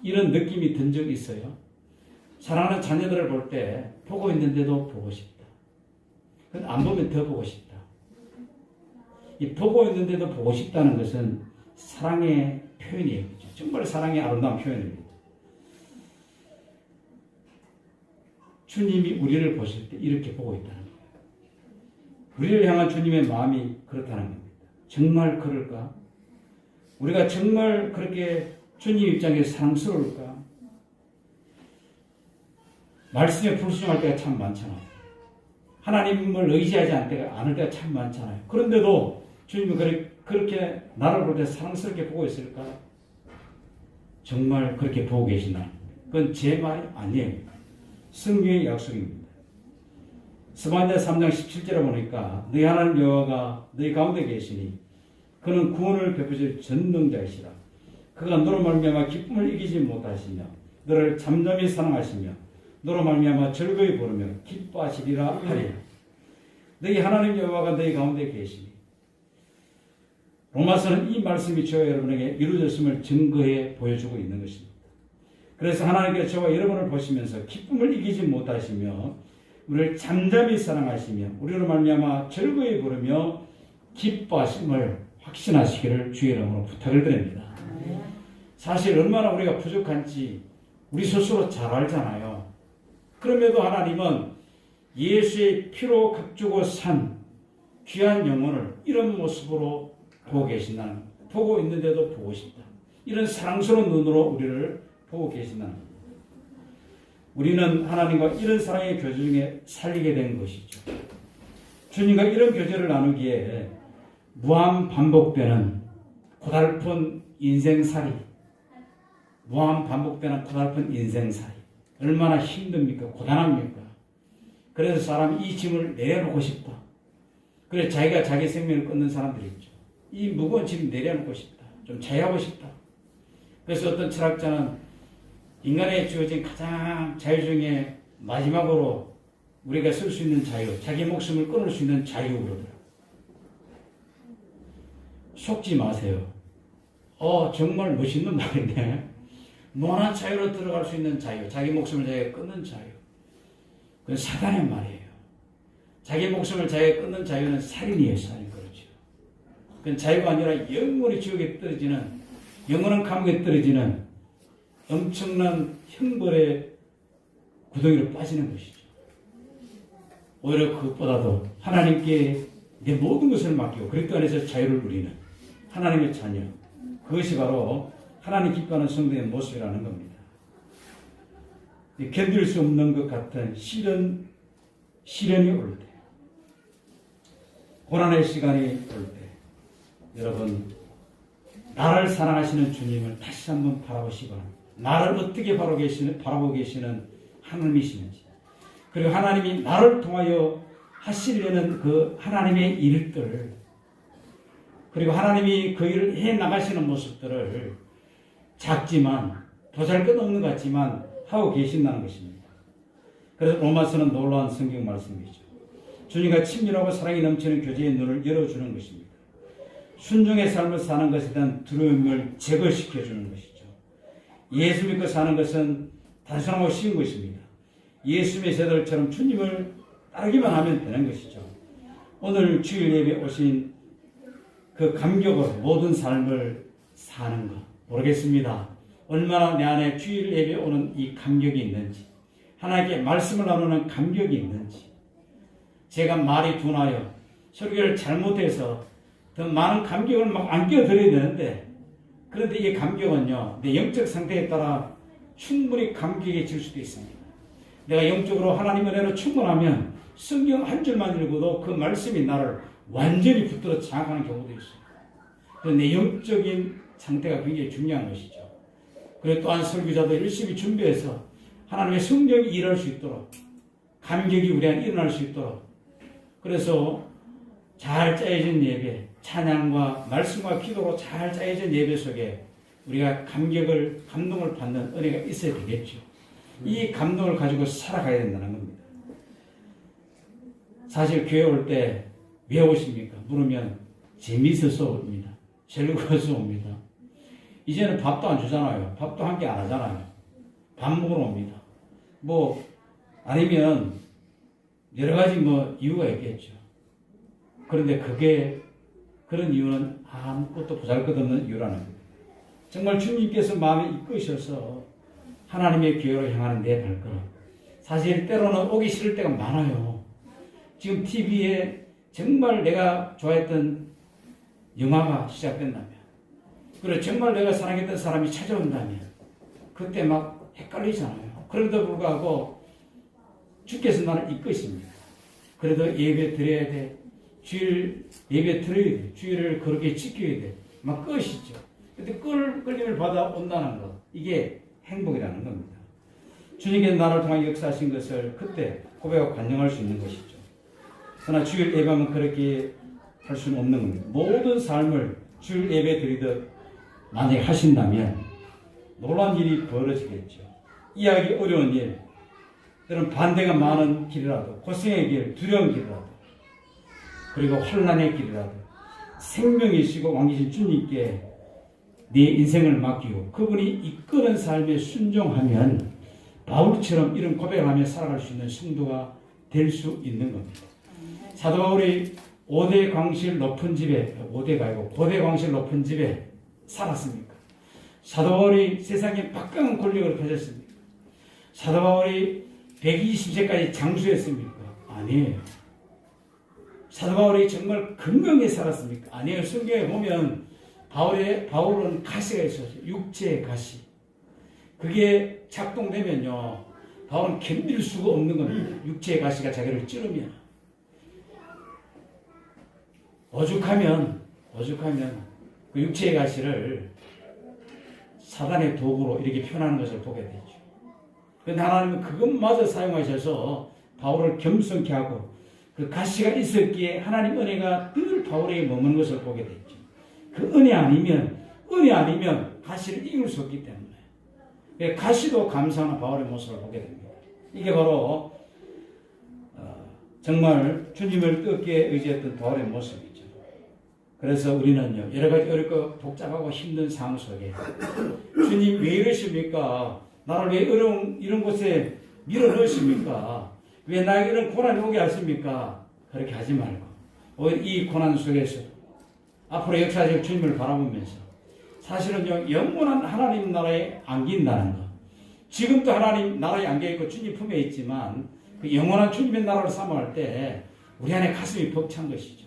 이런 느낌이 든 적 있어요? 사랑하는 자녀들을 볼 때 보고 있는데도 보고 싶다. 근데 안 보면 더 보고 싶다. 이 보고 있는데도 보고 싶다는 것은 사랑의 표현이에요. 정말 사랑의 아름다운 표현입니다. 주님이 우리를 보실 때 이렇게 보고 있다는 거예요. 우리를 향한 주님의 마음이 그렇다는 겁니다. 정말 그럴까? 우리가 정말 그렇게 주님 입장에 사랑스러울까? 말씀에 불순종할 때가 참 많잖아요. 하나님을 의지하지 않을 때가 참 많잖아요. 그런데도 주님이 그렇게 나를 볼 때 사랑스럽게 보고 있을까? 정말 그렇게 보고 계시나? 그건 제 말이 아니에요. 성경의 약속입니다. 스바냐 3장 17절에 보니까 너희 하나님 여호와가 너희 가운데 계시니 그는 구원을 베푸실 전능자이시라. 그가 너로 말미암아 기쁨을 이기지 못하시며 너를 잠잠히 사랑하시며 너로 말미암아 즐거이 부르며 기뻐하시리라 하리라. 너희 하나님 여호와가 너희 가운데 계시니 로마서는 이 말씀이 저와 여러분에게 이루어졌음을 증거해 보여주고 있는 것입니다. 그래서 하나님께서 저와 여러분을 보시면서 기쁨을 이기지 못하시며 우리를 잠잠히 사랑하시며 우리로 말미암아 즐거이 부르며 기뻐하심을 확신하시기를 주의 이름으로 부탁을 드립니다. 사실 얼마나 우리가 부족한지 우리 스스로 잘 알잖아요. 그럼에도 하나님은 예수의 피로 값주고 산 귀한 영혼을 이런 모습으로 보고 계신다는, 보고 있는데도 보고 싶다. 이런 사랑스러운 눈으로 우리를 보고 계신다는 겁니다. 우리는 하나님과 이런 사랑의 교제 중에 살리게 된 것이죠. 주님과 이런 교제를 나누기에 무한 반복되는 고달픈 인생살이, 무한 반복되는 고달픈 인생살이 얼마나 힘듭니까? 고단합니까? 그래서 사람이 이 짐을 내려놓고 싶다. 그래서 자기가 자기 생명을 끊는 사람들이 있죠. 이 무거운 짐 내려놓고 싶다. 좀 자유하고 싶다. 그래서 어떤 철학자는 인간에 주어진 가장 자유 중에 마지막으로 우리가 쓸 수 있는 자유, 자기 목숨을 끊을 수 있는 자유 그러더라고요. 속지 마세요. 정말 멋있는 말이네. 무한한 자유로 들어갈 수 있는 자유, 자기 목숨을 자기가 끊는 자유. 그건 사단의 말이에요. 자기 목숨을 자기가 끊는 자유는 살인이에요, 살인. 그렇죠. 그건 자유가 아니라 영원히 지옥에 떨어지는, 영원한 감옥에 떨어지는 엄청난 형벌의 구덩이로 빠지는 것이죠. 오히려 그것보다도 하나님께 내 모든 것을 맡기고 그리스도 안에서 자유를 누리는 하나님의 자녀, 그것이 바로 하나님 기뻐하는 성도의 모습이라는 겁니다. 견딜 수 없는 것 같은 시련이 올 때, 고난의 시간이 올 때, 여러분 나를 사랑하시는 주님을 다시 한번 바라보시기 바랍니다. 나를 어떻게 바라보고 계시는 하나님이시는지, 그리고 하나님이 나를 통하여 하시려는 그 하나님의 일들, 그리고 하나님이 그 일을 해나가시는 모습들을 작지만 보잘것없는 것 같지만 하고 계신다는 것입니다. 그래서 로마서는 놀라운 성경 말씀이죠. 주님과 친밀하고 사랑이 넘치는 교제의 눈을 열어주는 것입니다. 순종의 삶을 사는 것에 대한 두려움을 제거시켜주는 것이죠. 예수 믿고 사는 것은 단순하고 쉬운 것입니다. 예수님의 제자들처럼 주님을 따르기만 하면 되는 것이죠. 오늘 주일 예배에 오신 그 감격으로 모든 삶을 사는 것 모르겠습니다. 얼마나 내 안에 주일 예배에 오는 이 감격이 있는지, 하나님께 말씀을 나누는 감격이 있는지. 제가 말이 둔하여 설교를 잘못해서 더 많은 감격을 막 안겨드려야 되는데, 그런데 이 감격은요, 내 영적 상태에 따라 충분히 감격해질 수도 있습니다. 내가 영적으로 하나님 은혜로 충분하면 성경 한 줄만 읽어도 그 말씀이 나를 완전히 붙들어 장악하는 경우도 있어요. 그래서 내 영적인 상태가 굉장히 중요한 것이죠. 그리고 또한 설교자도 열심히 준비해서 하나님의 성령이 일할 수 있도록, 감격이 우리 안에 일어날 수 있도록, 그래서 잘 짜여진 예배, 찬양과 말씀과 기도로 잘 짜여진 예배 속에 우리가 감동을 받는 은혜가 있어야 되겠죠. 이 감동을 가지고 살아가야 된다는 겁니다. 사실 교회 올 때 왜 오십니까? 물으면 재미있어서 옵니다. 즐거워서 옵니다. 이제는 밥도 안 주잖아요. 밥도 함께 안 하잖아요. 밥 먹으러 옵니다. 아니면 여러 가지 이유가 있겠죠. 그런데 그런 이유는 아무것도 보잘것없는 이유라는 겁니다. 정말 주님께서 마음에 이끄셔서 하나님의 교회로 향하는 내 발걸음. 사실 때로는 오기 싫을 때가 많아요. 지금 TV에 정말 내가 좋아했던 영화가 시작된다면, 그리고 정말 내가 사랑했던 사람이 찾아온다면 그때 막 헷갈리잖아요. 그런데도 불구하고 주께서 나를 이끄십니다. 그래도 예배 드려야 돼. 주일 예배 드려야 돼. 주일을 그렇게 지켜야 돼. 막 끄시죠. 근데 끌림을 받아 온다는 것, 이게 행복이라는 겁니다. 주님께서 나를 통해 역사하신 것을 그때 고백하고 간증할 수 있는 것이죠. 그러나 주일 예배하면 그렇게 할 수는 없는 겁니다. 모든 삶을 주일 예배 드리듯 만약에 하신다면 놀라운 일이 벌어지겠죠. 이해하기 어려운 일, 때로는 반대가 많은 길이라도, 고생의 길, 두려운 길이라도, 그리고 혼란의 길이라도 생명이시고 왕이신 주님께 네 인생을 맡기고 그분이 이끄는 삶에 순종하면 바울처럼 이런 고백을 하며 살아갈 수 있는 성도가 될 수 있는 겁니다. 사도 바울이 5대 광실 높은 집에, 5대가 아니고 고대 광실 높은 집에 살았습니까? 사도 바울이 세상에 막강한 권력을 가졌습니까? 사도 바울이 120세까지 장수했습니까? 아니에요. 사도 바울이 정말 건강하게 살았습니까? 아니에요. 성경에 보면 바울은 가시가 있었어요. 육체의 가시. 그게 작동되면요, 바울은 견딜 수가 없는 겁니다. 육체의 가시가 자기를 찌르면. 오죽하면 그 육체의 가시를 사단의 도구로 이렇게 표현하는 것을 보게 되죠. 그런데 하나님은 그것마저 사용하셔서 바울을 겸손케 하고 그 가시가 있었기에 하나님 은혜가 늘 바울에게 머무는 것을 보게 됐죠. 그 은혜 아니면 가시를 이길 수 없기 때문에 가시도 감사하는 바울의 모습을 보게 됩니다. 이게 바로 정말 주님을 뜨겁게 의지했던 바울의 모습이죠. 그래서 우리는요, 여러 가지 어렵고 복잡하고 힘든 상황 속에 주님 왜 이러십니까? 나를 왜 이런 곳에 밀어넣으십니까? 왜 나에게 이런 고난이 오게 하십니까? 그렇게 하지 말고 오히려 이 고난 속에서 앞으로 역사적 주님을 바라보면서 사실은요, 영원한 하나님 나라에 안긴다는 것, 지금도 하나님 나라에 안겨있고 주님 품에 있지만 그 영원한 주님의 나라를 사모할 때 우리 안에 가슴이 벅찬 것이죠.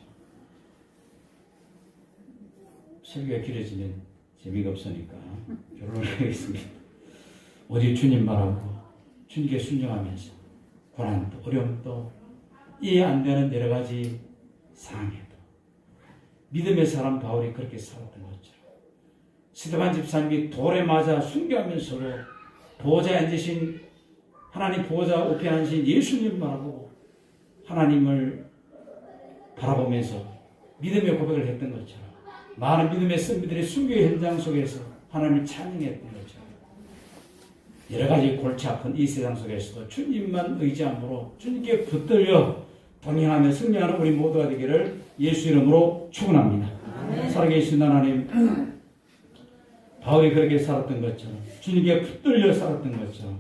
설교가 길어지면 재미가 없으니까 결론을 하겠습니다. 오직 주님 바라고 주님께 순종하면서 고난도 어려움도 이해 안 되는 여러 가지 상황에도 믿음의 사람 바울이 그렇게 살았던 것처럼 스데반 집사님이 돌에 맞아 순교하면서도 보호자에 앉으신 하나님 보호자 우편에 앉으신 예수님 바라보고 하나님을 바라보면서 믿음의 고백을 했던 것처럼 많은 믿음의 선비들의 순교의 현장 속에서 하나님을 찬양했던 것처럼 여러 가지 골치 아픈 이 세상 속에서도 주님만 의지함으로 주님께 붙들려 동행하며 승리하는 우리 모두가 되기를 예수 이름으로 축원합니다. 살아계신 하나님, 바울이 그렇게 살았던 것처럼 주님께 붙들려 살았던 것처럼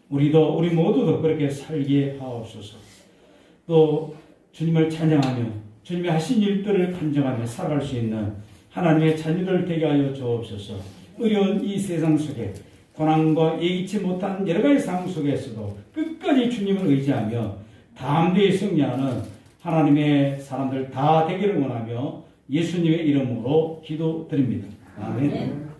우리 모두도 그렇게 살기에 하옵소서. 또 주님을 찬양하며 주님의 하신 일들을 간증하며 살아갈 수 있는 하나님의 자녀들 되게 하여 주옵소서. 어려운 이 세상 속에 고난과 예기치 못한 여러 가지 상황 속에서도 끝까지 주님을 의지하며 담대히 승리하는 하나님의 사람들 다 되기를 원하며 예수님의 이름으로 기도드립니다. 아멘.